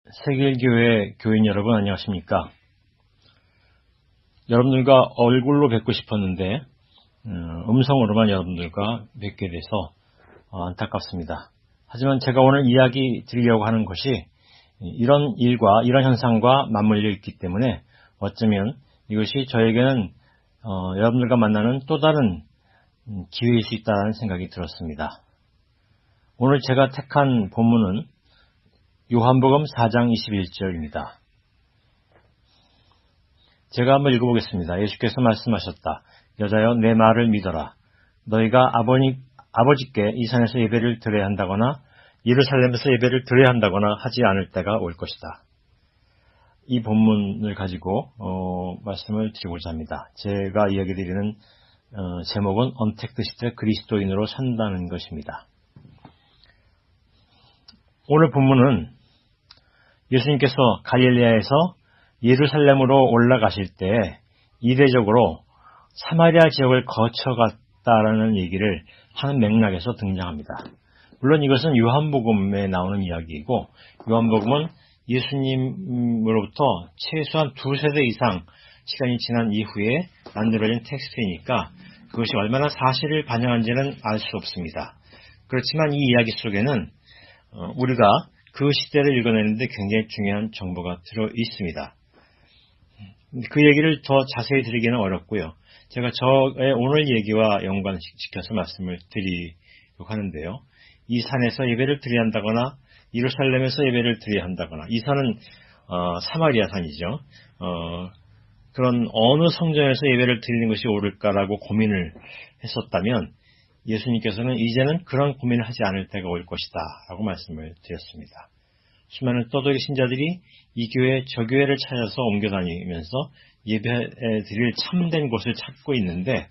세길교회 교인 여러분 안녕하십니까? 여러분들과 얼굴로 뵙고 싶었는데 음성으로만 여러분들과 뵙게 돼서 안타깝습니다. 하지만 제가 오늘 이야기 드리려고 하는 것이 이런 일과 이런 현상과 맞물려 있기 때문에 어쩌면 이것이 저에게는 여러분들과 만나는 또 다른 기회일 수 있다는 생각이 들었습니다. 오늘 제가 택한 본문은 요한복음 4장 21절입니다. 제가 한번 읽어보겠습니다. 예수께서 말씀하셨다. 여자여 내 말을 믿어라. 너희가 아버지께 이 산에서 예배를 드려야 한다거나 예루살렘에서 예배를 드려야 한다거나 하지 않을 때가 올 것이다. 이 본문을 가지고 말씀을 드리고자 합니다. 제가 이야기 드리는 제목은 언택트 시대 그리스도인으로 산다는 것입니다. 오늘 본문은 예수님께서 갈릴레아에서 예루살렘으로 올라가실 때 이례적으로 사마리아 지역을 거쳐갔다라는 얘기를 하는 맥락에서 등장합니다. 물론 이것은 요한복음에 나오는 이야기이고 요한복음은 예수님으로부터 최소한 2세대 이상 시간이 지난 이후에 만들어진 텍스트이니까 그것이 얼마나 사실을 반영한지는 알 수 없습니다. 그렇지만 이 이야기 속에는 우리가 그 시대를 읽어내는데 굉장히 중요한 정보가 들어 있습니다. 그 얘기를 더 자세히 드리기는 어렵고요. 제가 저의 오늘 얘기와 연관시켜서 말씀을 드리려고 하는데요. 이 산에서 예배를 드려야 한다거나 예루살렘에서 예배를 드려야 한다거나 이 산은 사마리아 산이죠. 그런 어느 성전에서 예배를 드리는 것이 옳을까라고 고민을 했었다면 예수님께서는 이제는 그런 고민을 하지 않을 때가 올 것이다 라고 말씀을 드렸습니다. 수많은 떠돌이 신자들이 이 교회 저 교회를 찾아서 옮겨다니면서 예배 드릴 참된 곳을 찾고 있는데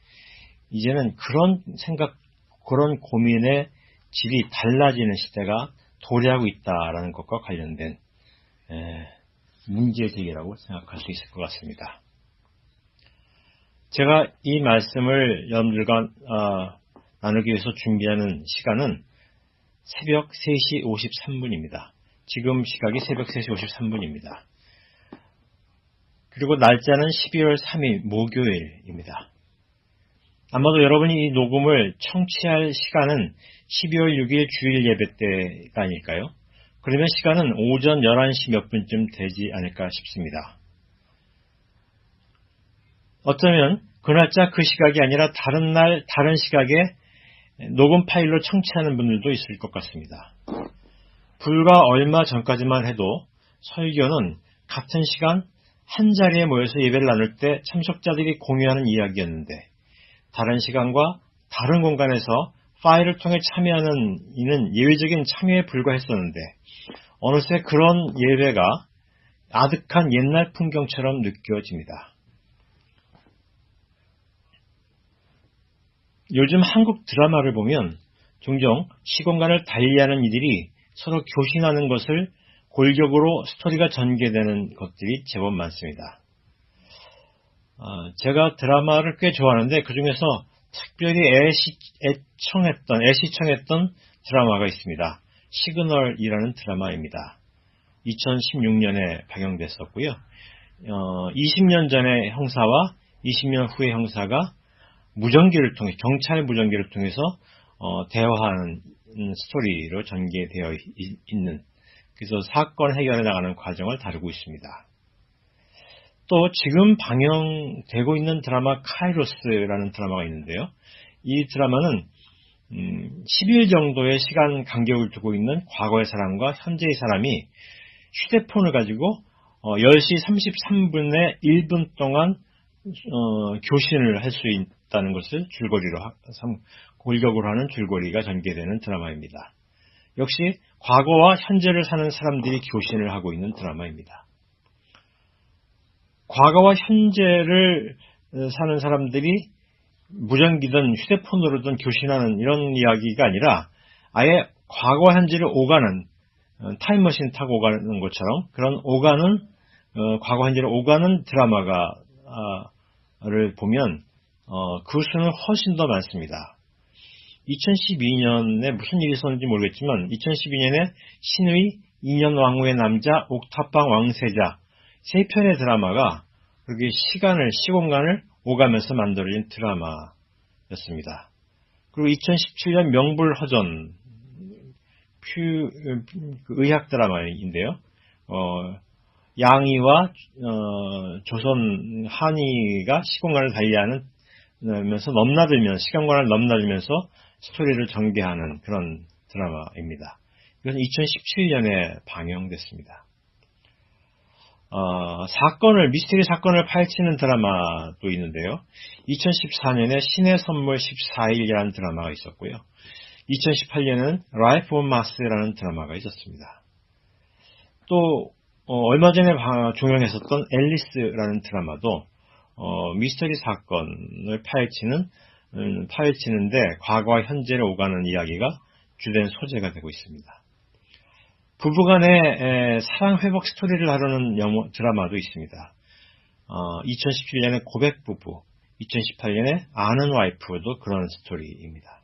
이제는 그런 생각, 그런 고민의 질이 달라지는 시대가 도래하고 있다라는 것과 관련된 문제제기라고 생각할 수 있을 것 같습니다. 제가 이 말씀을 여러분들과 나누기 위해서 준비하는 시간은 새벽 3시 53분입니다. 지금 시각이 새벽 3시 53분입니다. 그리고 날짜는 12월 3일 목요일입니다. 아마도 여러분이 이 녹음을 청취할 시간은 12월 6일 주일 예배 때가 아닐까요? 그러면 시간은 오전 11시 몇 분쯤 되지 않을까 싶습니다. 어쩌면 그 날짜 그 시각이 아니라 다른 날 다른 시각에 녹음 파일로 청취하는 분들도 있을 것 같습니다. 불과 얼마 전까지만 해도 설교는 같은 시간 한 자리에 모여서 예배를 나눌 때 참석자들이 공유하는 이야기였는데 다른 시간과 다른 공간에서 파일을 통해 참여하는 이는 예외적인 참여에 불과했었는데 어느새 그런 예배가 아득한 옛날 풍경처럼 느껴집니다. 요즘 한국 드라마를 보면 종종 시공간을 달리하는 이들이 서로 교신하는 것을 골격으로 스토리가 전개되는 것들이 제법 많습니다. 제가 드라마를 꽤 좋아하는데 그 중에서 특별히 애시청했던 드라마가 있습니다. 시그널이라는 드라마입니다. 2016년에 방영됐었고요. 20년 전의 형사와 20년 후의 형사가 경찰 무전기를 통해서 대화하는 스토리로 전개되어 있는, 그래서 사건 해결해 나가는 과정을 다루고 있습니다. 또 지금 방영되고 있는 드라마 카이로스라는 드라마가 있는데요. 이 드라마는 10일 정도의 시간 간격을 두고 있는 과거의 사람과 현재의 사람이 휴대폰을 가지고 10시 33분에 1분 동안 교신을 할 수 있다는 것을 골격으로 하는 줄거리가 전개되는 드라마입니다. 역시 과거와 현재를 사는 사람들이 교신을 하고 있는 드라마입니다. 과거와 현재를 사는 사람들이 무전기든 휴대폰으로든 교신하는 이런 이야기가 아니라 아예 과거와 현재를 오가는 타임머신 타고 오가는 것처럼 그런 과거 현재를 오가는 드라마를 보면 그 수는 훨씬 더 많습니다. 2012년에 무슨 일이 있었는지 모르겠지만 2012년에 신의 2년 왕후의 남자, 옥탑방 왕세자 3편의 드라마가 그렇게 시공간을 오가면서 만들어진 드라마였습니다. 그리고 2017년 명불허전 의학 드라마인데요. 양이와 조선 한이가 시공간을 달리하면서 시공간을 넘나들면서 스토리를 전개하는 그런 드라마입니다. 이것은 2017년에 방영됐습니다. 미스테리 사건을 파헤치는 드라마도 있는데요. 2014년에 신의 선물 14일이라는 드라마가 있었고요. 2018년에는 Life on Mars라는 드라마가 있었습니다. 또 얼마 전에 종영했었던 앨리스라는 드라마도 미스터리 사건을 파헤치는데 과거와 현재를 오가는 이야기가 주된 소재가 되고 있습니다. 부부간의 사랑 회복 스토리를 다루는 드라마도 있습니다. 2017년에 고백부부, 2018년에 아는 와이프도 그런 스토리입니다.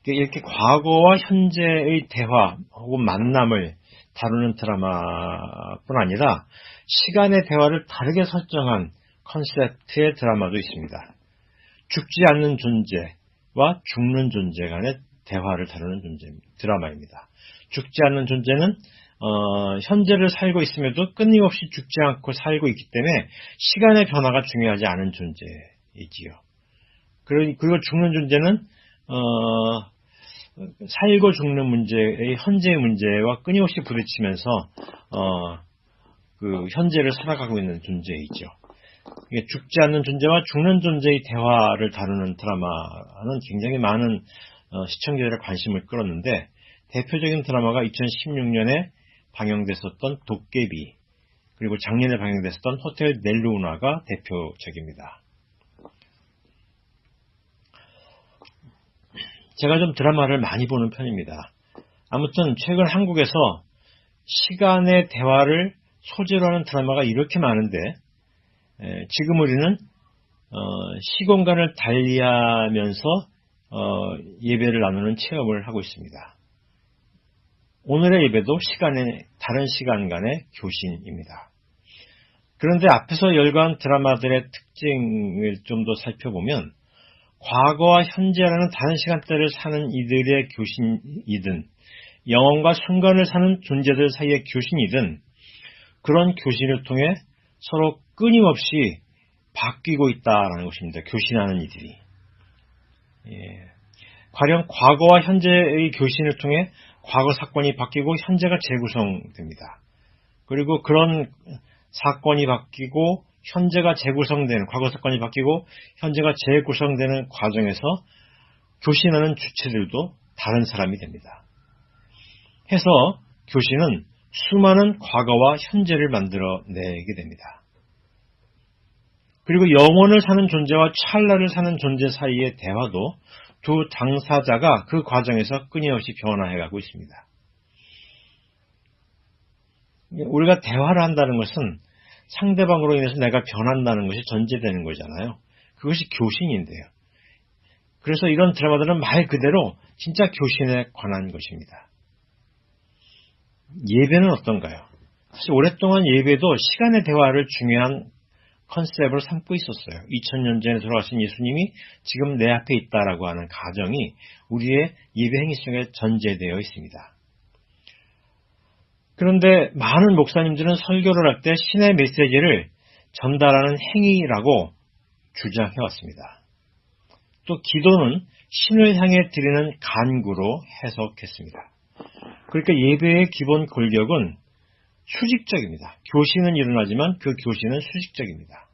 이렇게 과거와 현재의 대화 혹은 만남을 다루는 드라마뿐 아니라 시간의 대화를 다르게 설정한 컨셉트의 드라마도 있습니다. 죽지 않는 존재와 죽는 존재 간의 대화를 다루는 드라마입니다. 죽지 않는 존재는 현재를 살고 있음에도 끊임없이 죽지 않고 살고 있기 때문에 시간의 변화가 중요하지 않은 존재이지요. 그리고 죽는 존재는 살고 죽는 문제의 현재의 문제와 끊임없이 부딪히면서 그 현재를 살아가고 있는 존재이죠. 죽지 않는 존재와 죽는 존재의 대화를 다루는 드라마는 굉장히 많은 시청자들의 관심을 끌었는데 대표적인 드라마가 2016년에 방영됐었던 도깨비, 그리고 작년에 방영됐었던 호텔 넬루나가 대표적입니다. 제가 좀 드라마를 많이 보는 편입니다. 아무튼 최근 한국에서 시간의 대화를 소재로 하는 드라마가 이렇게 많은데 지금 우리는 시공간을 달리하면서 예배를 나누는 체험을 하고 있습니다. 오늘의 예배도 다른 시간간의 교신입니다. 그런데 앞에서 열거한 드라마들의 특징을 좀 더 살펴보면 과거와 현재라는 다른 시간대를 사는 이들의 교신이든 영혼과 순간을 사는 존재들 사이의 교신이든 그런 교신을 통해 서로 끊임없이 바뀌고 있다라는 것입니다. 교신하는 이들이. 가령 과거와 현재의 교신을 통해 과거 사건이 바뀌고 현재가 재구성됩니다. 그리고 그런 사건이 바뀌고 현재가 재구성되는, 과거 사건이 바뀌고 현재가 재구성되는 과정에서 교신하는 주체들도 다른 사람이 됩니다. 해서 교신은 수많은 과거와 현재를 만들어내게 됩니다. 그리고 영혼을 사는 존재와 찰나를 사는 존재 사이의 대화도 두 당사자가 그 과정에서 끊임없이 변화해가고 있습니다. 우리가 대화를 한다는 것은 상대방으로 인해서 내가 변한다는 것이 전제되는 거잖아요. 그것이 교신인데요. 그래서 이런 드라마들은 말 그대로 진짜 교신에 관한 것입니다. 예배는 어떤가요? 사실 오랫동안 예배도 시간의 대화를 중요한 컨셉으로 삼고 있었어요. 2000년 전에 돌아가신 예수님이 지금 내 앞에 있다라고 하는 가정이 우리의 예배 행위 속에 전제되어 있습니다. 그런데 많은 목사님들은 설교를 할 때 신의 메시지를 전달하는 행위라고 주장해왔습니다. 또 기도는 신을 향해 드리는 간구로 해석했습니다. 그러니까 예배의 기본 골격은 수직적입니다. 교신은 일어나지만 그 교신은 수직적입니다.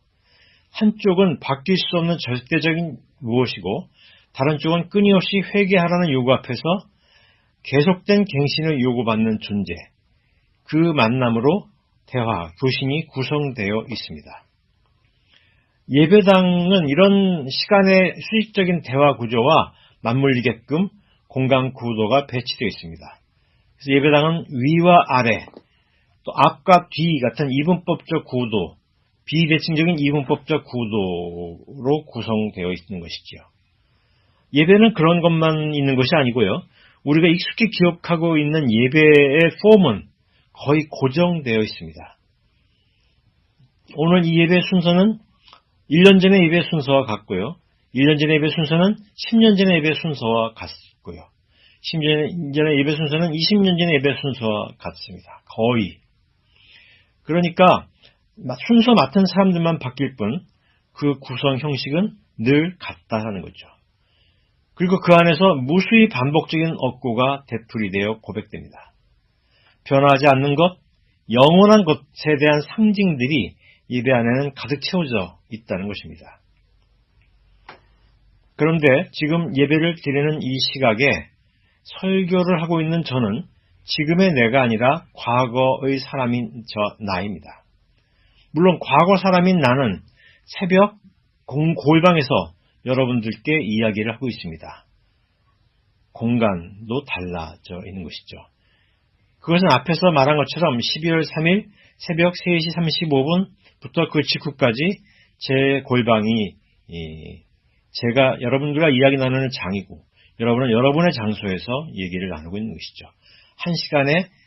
한쪽은 바뀔 수 없는 절대적인 무엇이고 다른 쪽은 끊임없이 회개하라는 요구 앞에서 계속된 갱신을 요구받는 존재, 그 만남으로 대화, 교신이 구성되어 있습니다. 예배당은 이런 시간의 수직적인 대화 구조와 맞물리게끔 공간 구도가 배치되어 있습니다. 그래서 예배당은 위와 아래, 또 앞과 뒤 같은 이분법적 구도, 비대칭적인 이분법적 구도로 구성되어 있는 것이지요. 예배는 그런 것만 있는 것이 아니고요. 우리가 익숙히 기억하고 있는 예배의 폼은 거의 고정되어 있습니다. 오늘 이 예배 순서는 1년 전의 예배 순서와 같고요. 1년 전의 예배 순서는 10년 전의 예배 순서와 같고요. 10년 전의 예배 순서는 20년 전의 예배 순서와 같습니다. 거의. 그러니까 순서 맡은 사람들만 바뀔 뿐 그 구성 형식은 늘 같다라는 거죠. 그리고 그 안에서 무수히 반복적인 억구가 되풀이되어 고백됩니다. 변화하지 않는 것, 영원한 것에 대한 상징들이 예배 안에는 가득 채워져 있다는 것입니다. 그런데 지금 예배를 드리는 이 시각에 설교를 하고 있는 저는 지금의 내가 아니라 과거의 사람인 나입니다. 물론 과거 사람인 나는 새벽 골방에서 여러분들께 이야기를 하고 있습니다. 공간도 달라져 있는 것이죠. 그것은 앞에서 말한 것처럼 12월 3일 새벽 3시 35분부터 그 직후까지 제 골방이 제가 여러분들과 이야기 나누는 장이고 여러분은 여러분의 장소에서 얘기를 나누고 있는 것이죠.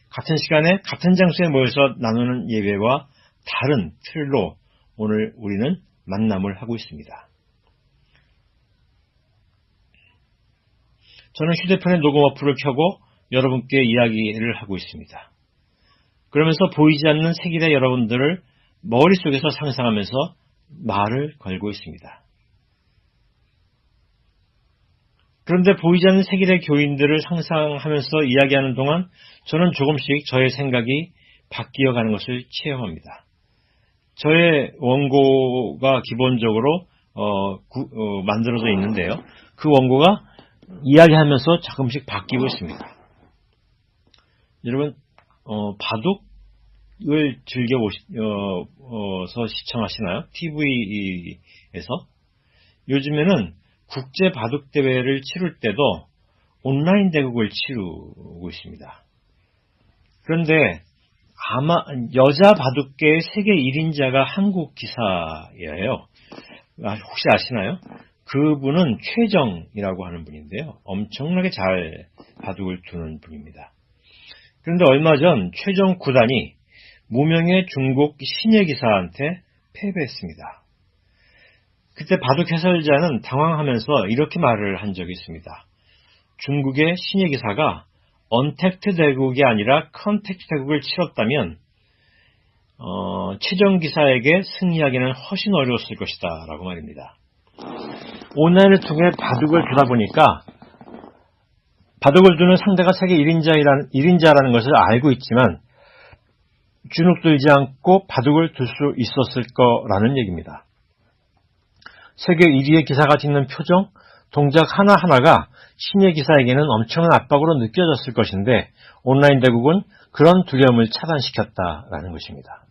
같은 시간에 같은 장소에 모여서 나누는 예배와 다른 틀로 오늘 우리는 만남을 하고 있습니다. 저는 휴대폰에 녹음 어플을 켜고 여러분께 이야기를 하고 있습니다. 그러면서 보이지 않는 세길의 여러분들을 머릿속에서 상상하면서 말을 걸고 있습니다. 그런데 보이지 않는 세길의 교인들을 상상하면서 이야기하는 동안 저는 조금씩 저의 생각이 바뀌어가는 것을 체험합니다. 저의 원고가 기본적으로 만들어져 있는데요. 그 원고가 이야기하면서 조금씩 바뀌고 있습니다. 여러분 바둑을 즐겨서 시청하시나요? TV에서? 요즘에는 국제 바둑 대회를 치룰 때도 온라인 대국을 치르고 있습니다. 그런데 아마 여자 바둑계의 세계 1인자가 한국 기사예요. 혹시 아시나요? 그분은 최정이라고 하는 분인데요. 엄청나게 잘 바둑을 두는 분입니다. 그런데 얼마 전 최정 구단이 무명의 중국 신예 기사한테 패배했습니다. 그때 바둑 해설자는 당황하면서 이렇게 말을 한 적이 있습니다. 중국의 신예 기사가 언택트 대국이 아니라 컨택트 대국을 치렀다면 최정 기사에게 승리하기는 훨씬 어려웠을 것이다 라고 말입니다. 온라인을 통해 바둑을 두다 보니까 바둑을 두는 상대가 세계 1인자라는 것을 알고 있지만 주눅 들지 않고 바둑을 둘 수 있었을 거라는 얘기입니다. 세계 1위의 기사가 짓는 표정, 동작 하나하나가 신예 기사에게는 엄청난 압박으로 느껴졌을 것인데 온라인 대국은 그런 두려움을 차단시켰다라는 것입니다.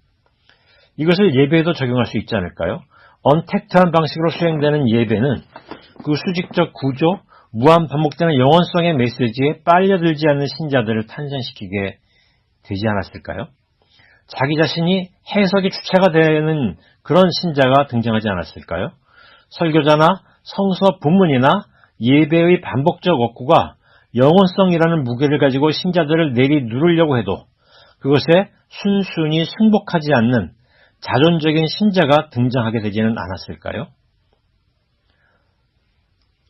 이것을 예배에도 적용할 수 있지 않을까요? 언택트한 방식으로 수행되는 예배는 그 수직적 구조, 무한 반복되는 영원성의 메시지에 빨려들지 않는 신자들을 탄생시키게 되지 않았을까요? 자기 자신이 해석의 주체가 되는 그런 신자가 등장하지 않았을까요? 설교자나 성서 본문이나 예배의 반복적 억구가 영원성이라는 무게를 가지고 신자들을 내리누르려고 해도 그것에 순순히 승복하지 않는 자존적인 신자가 등장하게 되지는 않았을까요?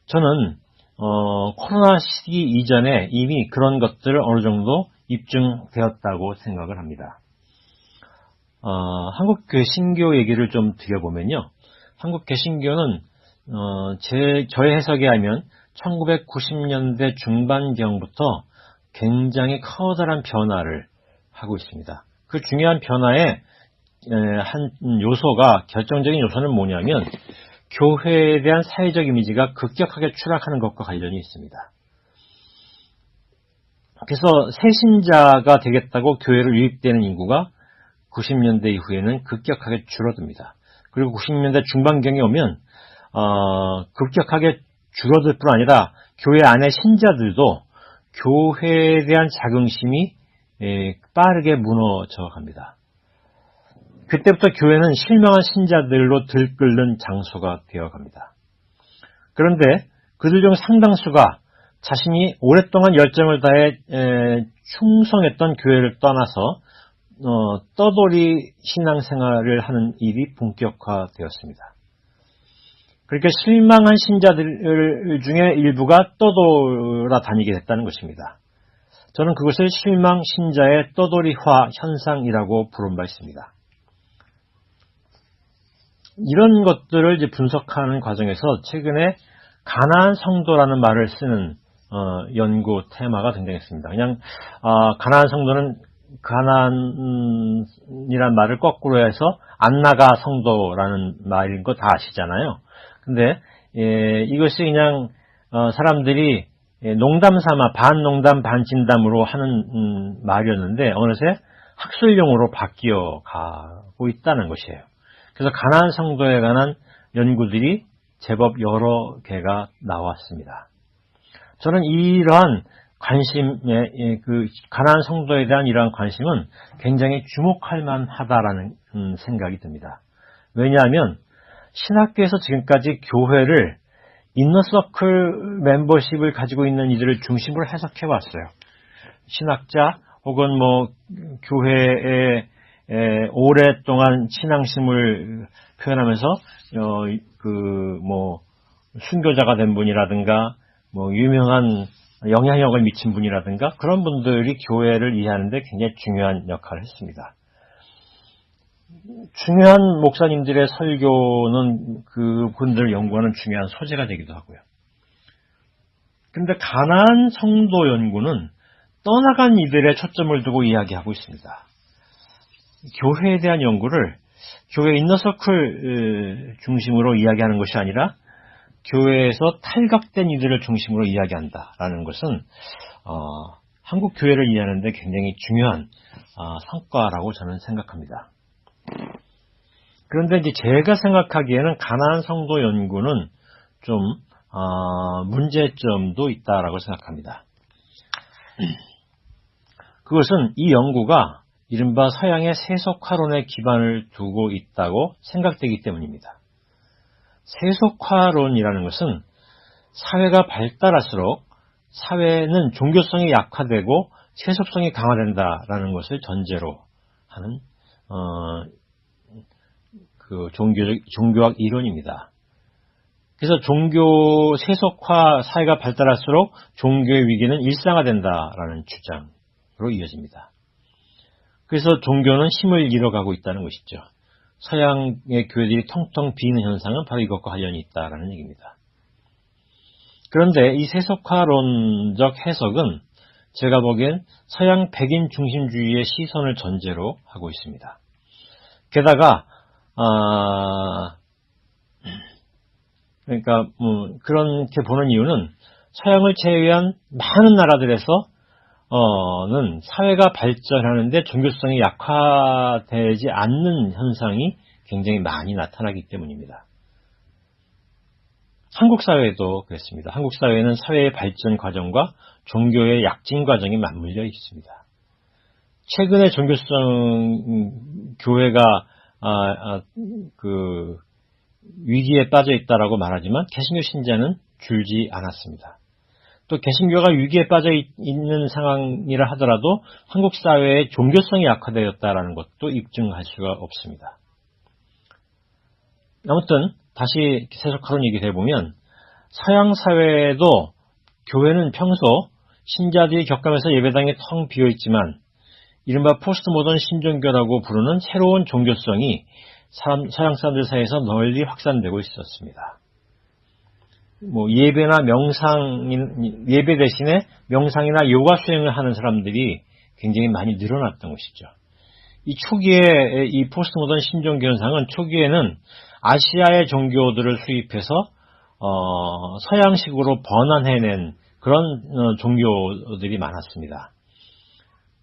저는 코로나 시기 이전에 이미 그런 것들을 어느 정도 입증되었다고 생각을 합니다. 한국 개신교 얘기를 좀 드려보면요. 한국 개신교는 저의 해석에 하면 1990년대 중반경부터 굉장히 커다란 변화를 하고 있습니다. 그 중요한 변화의 한 요소가, 결정적인 요소는 뭐냐면 교회에 대한 사회적 이미지가 급격하게 추락하는 것과 관련이 있습니다. 그래서 새신자가 되겠다고 교회를 유입되는 인구가 90년대 이후에는 급격하게 줄어듭니다. 그리고 90년대 중반경에 오면 급격하게 줄어들 뿐 아니라 교회 안의 신자들도 교회에 대한 자긍심이 빠르게 무너져 갑니다. 그때부터 교회는 실망한 신자들로 들끓는 장소가 되어갑니다. 그런데 그들 중 상당수가 자신이 오랫동안 열정을 다해 충성했던 교회를 떠나서 떠돌이 신앙생활을 하는 일이 본격화되었습니다. 그렇게 실망한 신자들 중에 일부가 떠돌아 다니게 됐다는 것입니다. 저는 그것을 실망 신자의 떠돌이화 현상이라고 부른 바 있습니다. 이런 것들을 이제 분석하는 과정에서 최근에 가나안 성도라는 말을 쓰는 연구 테마가 등장했습니다. 그냥 가나안 성도는 가나안이란 말을 거꾸로 해서 안 나가 성도라는 말인 거 다 아시잖아요. 근데 이것이 그냥 사람들이 농담 삼아 반농담 반진담으로 하는 말이었는데 어느새 학술용어로 바뀌어 가고 있다는 것이에요. 그래서 가나안 성도에 관한 연구들이 제법 여러 개가 나왔습니다. 저는 이러한 관심에 그 가나안 성도에 대한 이러한 관심은 굉장히 주목할 만하다라는 생각이 듭니다. 왜냐하면 신학교에서 지금까지 교회를 이너서클 멤버십을 가지고 있는 이들을 중심으로 해석해 왔어요. 신학자 혹은 교회에 오랫동안 신앙심을 표현하면서 순교자가 된 분이라든가 유명한 영향력을 미친 분이라든가 그런 분들이 교회를 이해하는데 굉장히 중요한 역할을 했습니다. 중요한 목사님들의 설교는 그분들을 연구하는 중요한 소재가 되기도 하고요. 그런데 가나안 성도 연구는 떠나간 이들의 초점을 두고 이야기하고 있습니다. 교회에 대한 연구를 교회 인너서클 중심으로 이야기하는 것이 아니라 교회에서 탈각된 이들을 중심으로 이야기한다라는 것은 한국 교회를 이해하는데 굉장히 중요한 성과라고 저는 생각합니다. 그런데 이제 제가 생각하기에는 가나안 성도 연구는 좀 문제점도 있다라고 생각합니다. 그것은 이 연구가 이른바 서양의 세속화론에 기반을 두고 있다고 생각되기 때문입니다. 세속화론이라는 것은 사회가 발달할수록 사회는 종교성이 약화되고 세속성이 강화된다라는 것을 전제로 하는 종교학 이론입니다. 그래서 세속화 사회가 발달할수록 종교의 위기는 일상화된다라는 주장으로 이어집니다. 그래서 종교는 힘을 잃어가고 있다는 것이죠. 서양의 교회들이 텅텅 비는 현상은 바로 이것과 관련이 있다라는 얘기입니다. 그런데 이 세속화론적 해석은 제가 보기엔 서양 백인 중심주의의 시선을 전제로 하고 있습니다. 게다가 그렇게 보는 이유는 서양을 제외한 많은 나라들에서 는 사회가 발전하는데 종교성이 약화되지 않는 현상이 굉장히 많이 나타나기 때문입니다. 한국 사회도 그렇습니다. 한국 사회는 사회의 발전 과정과 종교의 약진 과정이 맞물려 있습니다. 최근에 종교성 교회가 위기에 빠져 있다라고 말하지만 개신교 신자는 줄지 않았습니다. 또 개신교가 위기에 빠져 있는 상황이라 하더라도 한국 사회의 종교성이 약화되었다라는 것도 입증할 수가 없습니다. 아무튼 다시 세속화론 얘기를 해보면 서양 사회에도 교회는 평소 신자들이 겪으면서 예배당이 텅 비어있지만 이른바 포스트 모던 신종교라고 부르는 새로운 종교성이 서양 사람들 사이에서 널리 확산되고 있었습니다. 예배 대신에 명상이나 요가 수행을 하는 사람들이 굉장히 많이 늘어났던 것이죠. 이 초기에 이 포스트 모던 신종교 현상은 초기에는 아시아의 종교들을 수입해서 서양식으로 번안해낸 그런 종교들이 많았습니다.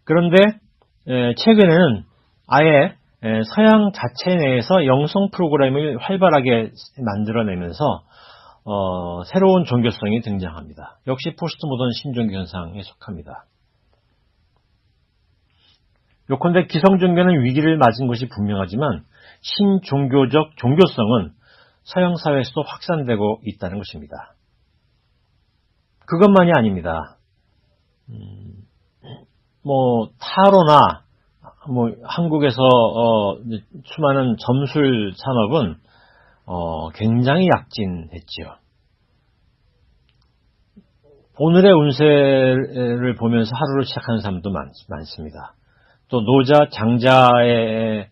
그런데 최근에는 아예 서양 자체 내에서 영성 프로그램을 활발하게 만들어내면서 새로운 종교성이 등장합니다. 역시 포스트 모던 신종교 현상에 속합니다. 요컨대 기성종교는 위기를 맞은 것이 분명하지만 신종교적 종교성은 서양 사회에서도 확산되고 있다는 것입니다. 그것만이 아닙니다. 타로나 한국에서 수많은 점술 산업은 굉장히 약진했지요. 오늘의 운세를 보면서 하루를 시작하는 사람도 많습니다. 또 노자, 장자의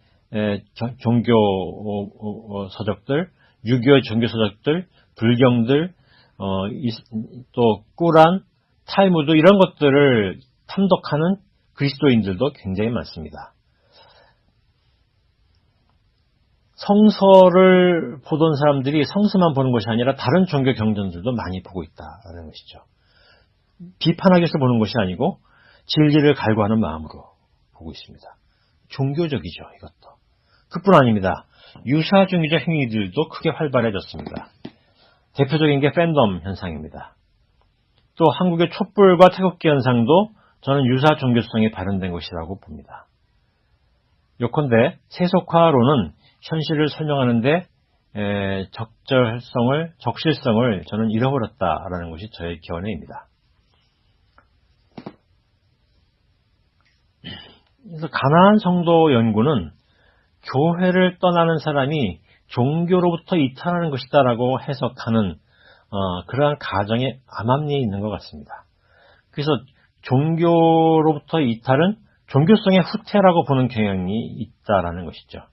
종교 서적들, 유교의 종교 서적들, 불경들, 또 꾸란, 탈무드 이런 것들을 탐독하는 그리스도인들도 굉장히 많습니다. 성서를 보던 사람들이 성서만 보는 것이 아니라 다른 종교 경전들도 많이 보고 있다는 것이죠. 비판하기 위해서 보는 것이 아니고 진리를 갈구하는 마음으로 보고 있습니다. 종교적이죠, 이것도. 그뿐 아닙니다. 유사종교적 행위들도 크게 활발해졌습니다. 대표적인 게 팬덤 현상입니다. 또 한국의 촛불과 태극기 현상도 저는 유사 종교성이 발현된 것이라고 봅니다. 요컨대 세속화론은 현실을 설명하는데 적실성을 저는 잃어버렸다라는 것이 저의 견해입니다. 그래서 가나안 성도 연구는 교회를 떠나는 사람이 종교로부터 이탈하는 것이다라고 해석하는 그러한 가정의 암암리에 있는 것 같습니다. 그래서 종교로부터 이탈은 종교성의 후퇴라고 보는 경향이 있다라는 것이죠.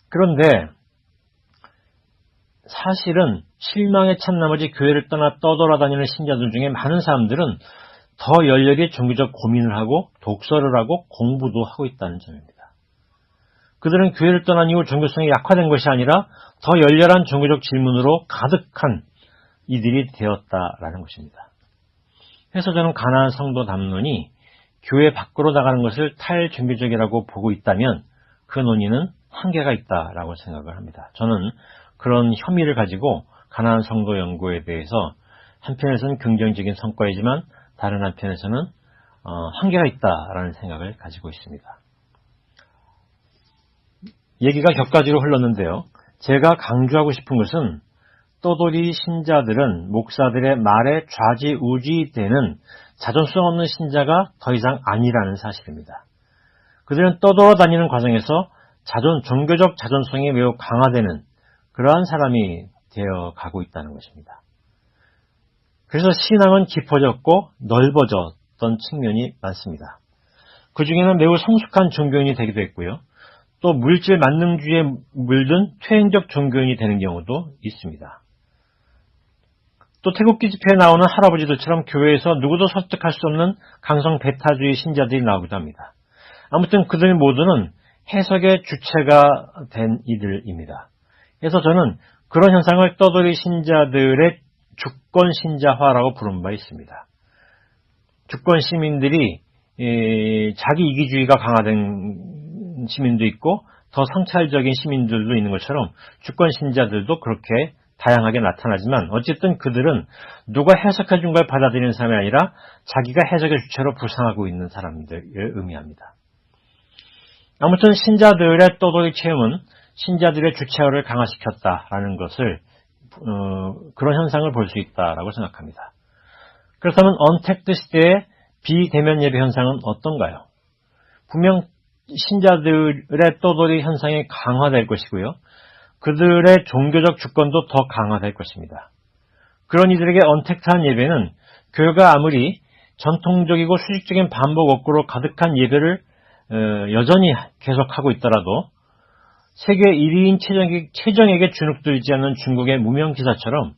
그런데 사실은 실망에 찬 나머지 교회를 떠나 떠돌아다니는 신자들 중에 많은 사람들은 더 열렬히 종교적 고민을 하고 독서를 하고 공부도 하고 있다는 점입니다. 그들은 교회를 떠난 이후 종교성이 약화된 것이 아니라 더 열렬한 종교적 질문으로 가득한 이들이 되었다라는 것입니다. 그래서 저는 가나안 성도 담론이 교회 밖으로 나가는 것을 탈종교적이라고 보고 있다면 그 논의는 한계가 있다라고 생각을 합니다. 저는 그런 혐의를 가지고 가나안 성도 연구에 대해서 한편에서는 긍정적인 성과이지만 다른 한편에서는 한계가 있다라는 생각을 가지고 있습니다. 얘기가 격가지로 흘렀는데요. 제가 강조하고 싶은 것은 떠돌이 신자들은 목사들의 말에 좌지우지되는 자존성 없는 신자가 더 이상 아니라는 사실입니다. 그들은 떠돌아다니는 과정에서 종교적 자존성이 매우 강화되는 그러한 사람이 되어가고 있다는 것입니다. 그래서 신앙은 깊어졌고 넓어졌던 측면이 많습니다. 그 중에는 매우 성숙한 종교인이 되기도 했고요. 또 물질 만능주의에 물든 퇴행적 종교인이 되는 경우도 있습니다. 또 태극기 집회에 나오는 할아버지들처럼 교회에서 누구도 설득할 수 없는 강성 배타주의 신자들이 나오기도 합니다. 아무튼 그들 모두는 해석의 주체가 된 이들입니다. 그래서 저는 그런 현상을 떠돌이 신자들의 주권 신자화라고 부른 바 있습니다. 주권 시민들이 자기 이기주의가 강화된 시민도 있고 더 성찰적인 시민들도 있는 것처럼 주권 신자들도 그렇게 다양하게 나타나지만 어쨌든 그들은 누가 해석해 준 걸 받아들이는 사람이 아니라 자기가 해석의 주체로 부상하고 있는 사람들을 의미합니다. 아무튼 신자들의 떠돌이 체험은 신자들의 주체화를 강화시켰다라는 것을 그런 현상을 볼 수 있다라고 생각합니다. 그렇다면 언택트 시대의 비대면 예배 현상은 어떤가요? 분명 신자들의 떠돌이 현상이 강화될 것이고요. 그들의 종교적 주권도 더 강화될 것입니다. 그런 이들에게 언택트한 예배는 교회가 아무리 전통적이고 수직적인 반복 억구로 가득한 예배를 여전히 계속하고 있더라도 세계 1위인 최정에게 주눅들지 않는 중국의 무명기사처럼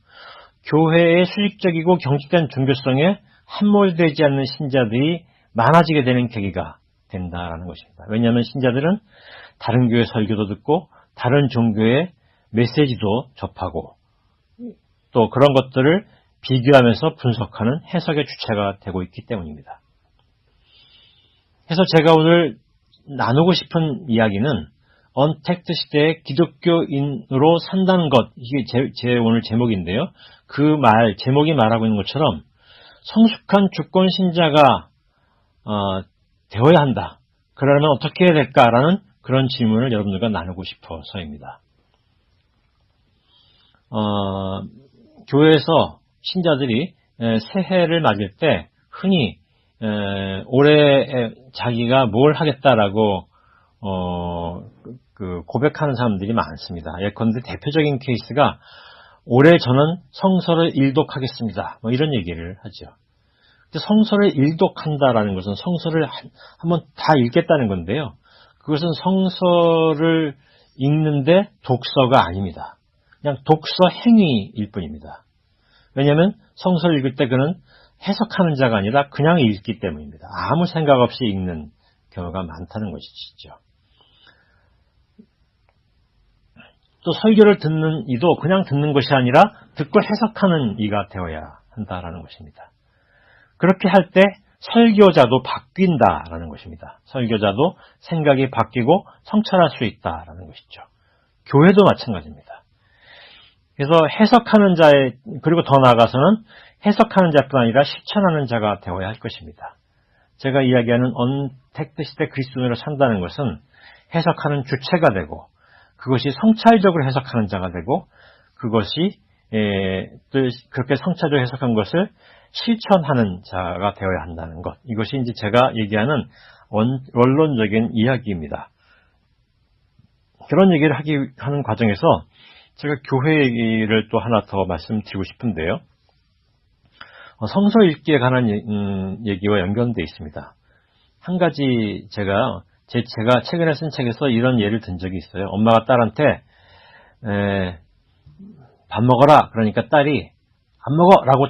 교회의 수직적이고 경직된 종교성에 함몰되지 않는 신자들이 많아지게 되는 계기가 된다라는 것입니다. 왜냐하면 신자들은 다른 교회 설교도 듣고 다른 종교의 메시지도 접하고 또 그런 것들을 비교하면서 분석하는 해석의 주체가 되고 있기 때문입니다. 그래서 제가 오늘 나누고 싶은 이야기는 언택트 시대의 기독교인으로 산다는 것, 이게 제 오늘 제목인데요. 그 제목이 말하고 있는 것처럼 성숙한 주권 신자가 되어야 한다. 그러려면 어떻게 해야 될까라는 그런 질문을 여러분들과 나누고 싶어서입니다. 교회에서 신자들이 새해를 맞을 때 흔히 올해 자기가 뭘 하겠다라고 고백하는 사람들이 많습니다. 예컨대 대표적인 케이스가 올해 저는 성서를 일독하겠습니다. 뭐 이런 얘기를 하죠. 성서를 일독한다라는 것은 성서를 한번 다 읽겠다는 건데요. 그것은 성서를 읽는데 독서가 아닙니다. 그냥 독서 행위일 뿐입니다. 왜냐하면 성서를 읽을 때 그는 해석하는 자가 아니라 그냥 읽기 때문입니다. 아무 생각 없이 읽는 경우가 많다는 것이죠. 또 설교를 듣는 이도 그냥 듣는 것이 아니라 듣고 해석하는 이가 되어야 한다라는 것입니다. 그렇게 할 때 설교자도 바뀐다라는 것입니다. 설교자도 생각이 바뀌고 성찰할 수 있다라는 것이죠. 교회도 마찬가지입니다. 그래서 해석하는 자의, 그리고 더 나아가서는 해석하는 자뿐 아니라 실천하는 자가 되어야 할 것입니다. 제가 이야기하는 언택트 시대 그리스도인으로 산다는 것은 해석하는 주체가 되고 그것이 성찰적으로 해석하는 자가 되고 그것이 또 그렇게 성찰적으로 해석한 것을 실천하는 자가 되어야 한다는 것. 이것이 이제 제가 얘기하는 원론적인 이야기입니다. 그런 얘기를 하는 과정에서 제가 교회 얘기를 또 하나 더 말씀드리고 싶은데요. 성서 읽기에 관한 얘기와 연관되어 있습니다. 한 가지 제가 최근에 쓴 책에서 이런 예를 든 적이 있어요. 엄마가 딸한테 밥 먹어라. 그러니까 딸이 안 먹어! 라고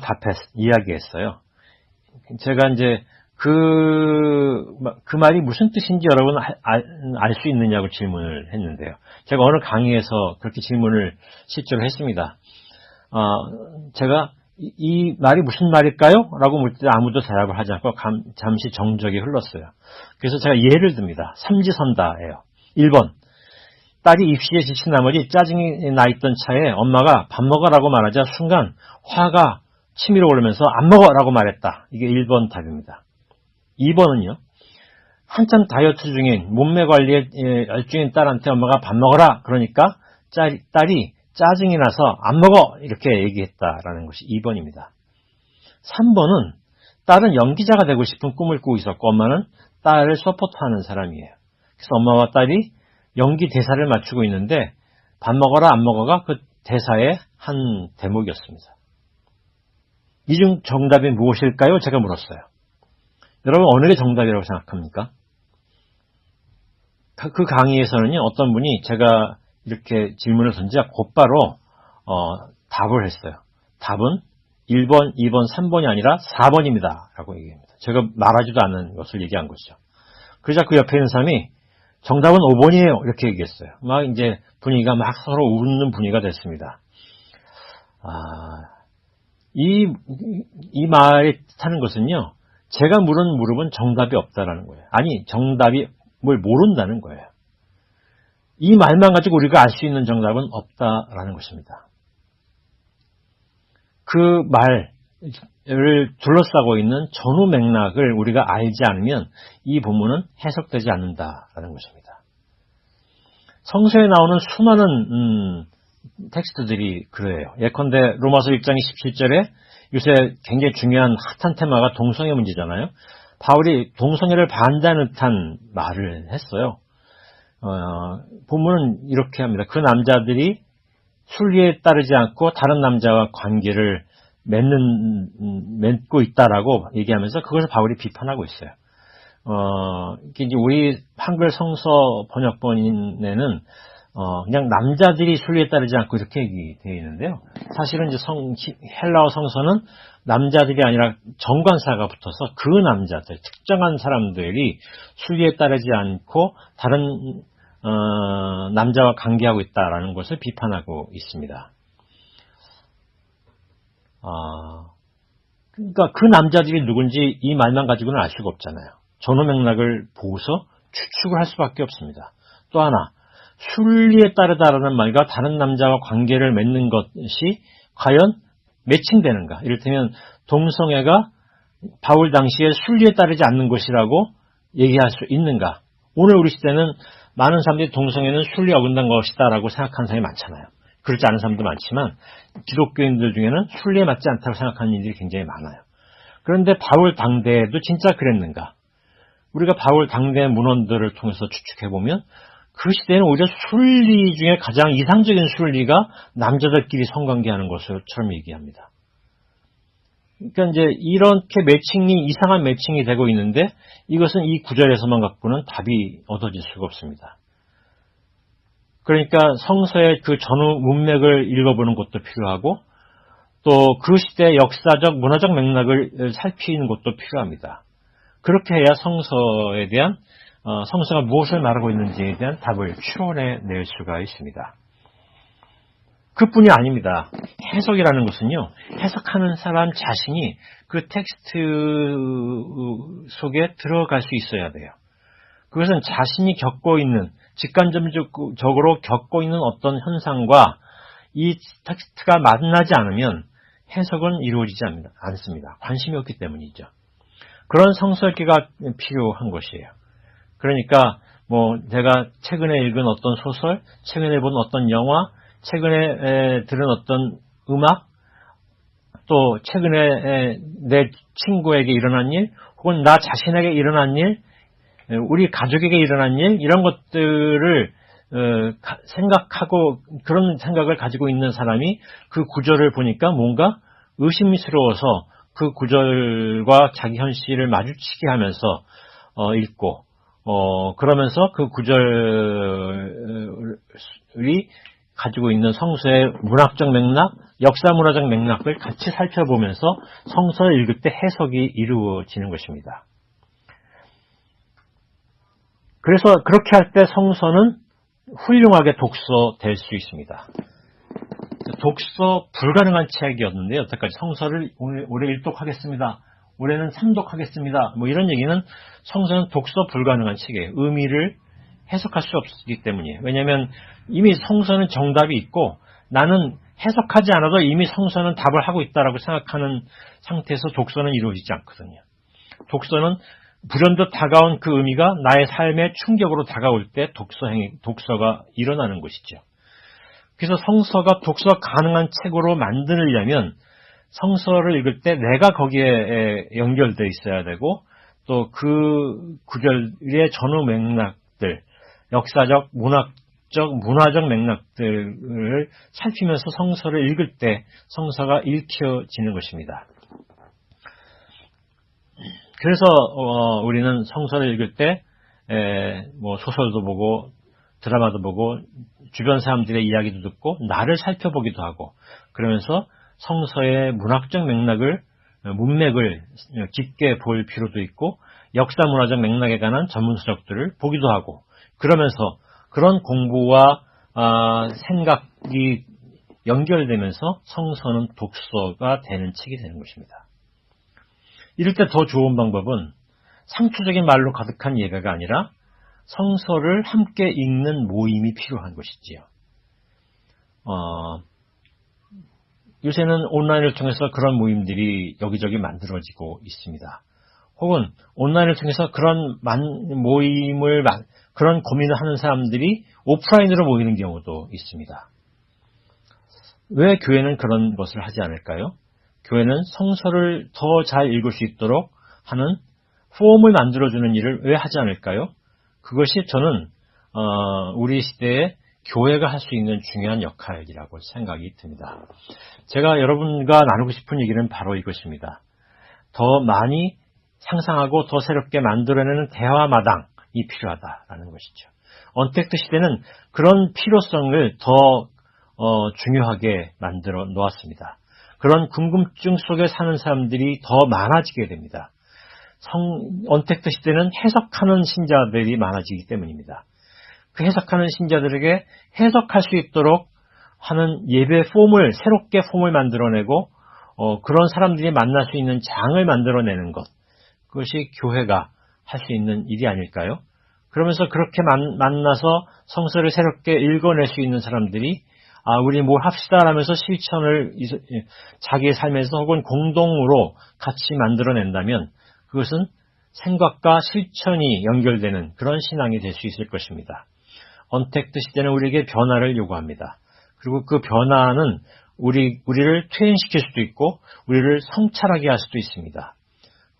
이야기했어요. 제가 이제 그 말이 무슨 뜻인지 여러분 알 수 있느냐고 질문을 했는데요. 제가 어느 강의에서 그렇게 질문을 실제로 했습니다. 제가 이 말이 무슨 말일까요? 라고 묻을 때 아무도 대답을 하지 않고 잠시 정적이 흘렀어요. 그래서 제가 예를 듭니다. 삼지선다예요. 1번. 딸이 입시에 지친 나머지 짜증이 나 있던 차에 엄마가 밥 먹으라고 말하자 순간 화가 치밀어 오르면서 안 먹어라고 말했다. 이게 1번 답입니다. 2번은요. 한참 다이어트 중인 몸매 관리에 열중인 딸한테 엄마가 밥 먹어라. 그러니까 딸이 짜증이 나서 안 먹어 이렇게 얘기했다라는 것이 2번입니다. 3번은 딸은 연기자가 되고 싶은 꿈을 꾸고 있었고 엄마는 딸을 서포트하는 사람이에요. 그래서 엄마와 딸이 연기 대사를 맞추고 있는데 밥 먹어라 안 먹어가 그 대사의 한 대목이었습니다. 이 중 정답이 무엇일까요? 제가 물었어요. 여러분 어느 게 정답이라고 생각합니까? 그 강의에서는요. 어떤 분이 제가 이렇게 질문을 던지자 곧바로 답을 했어요. 답은 1번, 2번, 3번이 아니라 4번입니다. 라고 얘기합니다. 제가 말하지도 않는 것을 얘기한 것이죠. 그러자 그 옆에 있는 사람이 정답은 5번이에요. 이렇게 얘기했어요. 막 이제 분위기가 막 서로 웃는 분위기가 됐습니다. 이 말이 뜻하는 것은요. 제가 물은 무릎은 정답이 없다라는 거예요. 아니, 정답이 뭘 모른다는 거예요. 이 말만 가지고 우리가 알 수 있는 정답은 없다라는 것입니다. 그 말을 둘러싸고 있는 전후 맥락을 우리가 알지 않으면 이 본문은 해석되지 않는다라는 것입니다. 성서에 나오는 수많은 텍스트들이 그래요. 예컨대 로마서 1장 27절에 요새 굉장히 중요한 핫한 테마가 동성애 문제잖아요. 바울이 동성애를 반대하는 듯한 말을 했어요. 본문은 이렇게 합니다. 그 남자들이 순리에 따르지 않고 다른 남자와 관계를 맺고 있다라고 얘기하면서 그것을 바울이 비판하고 있어요. 이제 우리 한글 성서 번역본에는 그냥 남자들이 순리에 따르지 않고 이렇게 얘기되어 있는데요. 사실은 이제 헬라어 성서는 남자들이 아니라 정관사가 붙어서 그 남자들, 특정한 사람들이 순리에 따르지 않고 다른 남자와 관계하고 있다라는 것을 비판하고 있습니다. 그러니까 그 남자들이 누군지 이 말만 가지고는 알 수가 없잖아요. 전후 맥락을 보고서 추측을 할 수밖에 없습니다. 또 하나, 순리에 따르다라는 말과 다른 남자와 관계를 맺는 것이 과연 매칭되는가? 이를테면 동성애가 바울 당시에 순리에 따르지 않는 것이라고 얘기할 수 있는가? 오늘 우리 시대는 많은 사람들이 동성애는 순리에 어긋난 것이다 라고 생각하는 사람이 많잖아요. 그렇지 않은 사람도 많지만 기독교인들 중에는 순리에 맞지 않다고 생각하는 일들이 굉장히 많아요. 그런데 바울 당대에도 진짜 그랬는가? 우리가 바울 당대 문헌들을 통해서 추측해보면 그 시대에는 오히려 순리 중에 가장 이상적인 순리가 남자들끼리 성관계하는 것처럼 얘기합니다. 그러니까 이제 이렇게 이상한 매칭이 되고 있는데 이것은 이 구절에서만 갖고는 답이 얻어질 수가 없습니다. 그러니까 성서의 그 전후 문맥을 읽어보는 것도 필요하고 또 그 시대의 역사적, 문화적 맥락을 살피는 것도 필요합니다. 그렇게 해야 성서에 대한 성서가 무엇을 말하고 있는지에 대한 답을 추론해낼 수가 있습니다. 그뿐이 아닙니다. 해석이라는 것은요, 해석하는 사람 자신이 그 텍스트 속에 들어갈 수 있어야 돼요. 그것은 자신이 겪고 있는, 직관적으로 겪고 있는 어떤 현상과 이 텍스트가 만나지 않으면 해석은 이루어지지 않습니다. 관심이 없기 때문이죠. 그런 성서읽기가 필요한 것이에요. 그러니까 제가 최근에 읽은 어떤 소설, 최근에 본 어떤 영화, 최근에 들은 어떤 음악, 또 최근에 내 친구에게 일어난 일, 혹은 나 자신에게 일어난 일, 우리 가족에게 일어난 일, 이런 것들을 생각하고 그런 생각을 가지고 있는 사람이 그 구절을 보니까 뭔가 의심스러워서 그 구절과 자기 현실을 마주치게 하면서 읽고 그러면서 그 구절이 가지고 있는 성서의 문학적 맥락, 역사 문화적 맥락을 같이 살펴보면서 성서를 읽을 때 해석이 이루어지는 것입니다. 그래서 그렇게 할 때 성서는 훌륭하게 독서될 수 있습니다. 독서 불가능한 책이었는데 여태까지 성서를 올해 1독하겠습니다. 올해는 3독하겠습니다. 이런 얘기는 성서는 독서 불가능한 책이에요. 의미를 해석할 수 없기 때문이에요. 왜냐하면 이미 성서는 정답이 있고 나는 해석하지 않아도 이미 성서는 답을 하고 있다라고 생각하는 상태에서 독서는 이루어지지 않거든요. 독서는 불현듯 다가온 그 의미가 나의 삶에 충격으로 다가올 때 독서가 일어나는 것이죠. 그래서 성서가 독서 가능한 책으로 만들려면 성서를 읽을 때 내가 거기에 연결되어 있어야 되고 또 그 구절의 전후 맥락들, 역사적, 문화적 맥락들을 살피면서 성서를 읽을 때 성서가 읽혀지는 것입니다. 그래서 우리는 성서를 읽을 때 소설도 보고 드라마도 보고 주변 사람들의 이야기도 듣고 나를 살펴보기도 하고 그러면서 성서의 문학적 문맥을 깊게 볼 필요도 있고 역사 문화적 맥락에 관한 전문 서적들을 보기도 하고 그러면서 그런 공부와 생각이 연결되면서 성서는 독서가 되는 책이 되는 것입니다. 이럴 때 더 좋은 방법은 상투적인 말로 가득한 예배가 아니라 성서를 함께 읽는 모임이 필요한 것이지요. 요새는 온라인을 통해서 그런 모임들이 여기저기 만들어지고 있습니다. 혹은 온라인을 통해서 그런 모임을, 그런 고민을 하는 사람들이 오프라인으로 모이는 경우도 있습니다. 왜 교회는 그런 것을 하지 않을까요? 교회는 성서를 더 잘 읽을 수 있도록 하는 포럼을 만들어주는 일을 왜 하지 않을까요? 그것이 저는 우리 시대에 교회가 할 수 있는 중요한 역할이라고 생각이 듭니다. 제가 여러분과 나누고 싶은 얘기는 바로 이것입니다. 더 많이 상상하고 더 새롭게 만들어내는 대화마당이 필요하다라는 것이죠. 언택트 시대는 그런 필요성을 더 중요하게 만들어 놓았습니다. 그런 궁금증 속에 사는 사람들이 더 많아지게 됩니다. 언택트 시대는 해석하는 신자들이 많아지기 때문입니다. 그 해석하는 신자들에게 해석할 수 있도록 하는 예배 새롭게 폼을 만들어내고 그런 사람들이 만날 수 있는 장을 만들어내는 것, 그것이 교회가 할 수 있는 일이 아닐까요? 그러면서 그렇게 만나서 성서를 새롭게 읽어낼 수 있는 사람들이 우리 뭘 합시다 하면서 실천을 자기의 삶에서 혹은 공동으로 같이 만들어낸다면 그것은 생각과 실천이 연결되는 그런 신앙이 될 수 있을 것입니다. 언택트 시대는 우리에게 변화를 요구합니다. 그리고 그 변화는 우리를 퇴행시킬 수도 있고 우리를 성찰하게 할 수도 있습니다.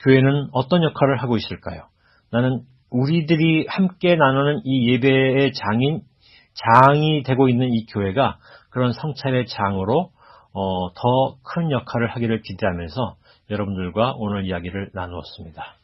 교회는 어떤 역할을 하고 있을까요? 나는 우리들이 함께 나누는 이 예배의 장이 되고 있는 이 교회가 그런 성찰의 장으로 더 큰 역할을 하기를 기대하면서 여러분들과 오늘 이야기를 나누었습니다.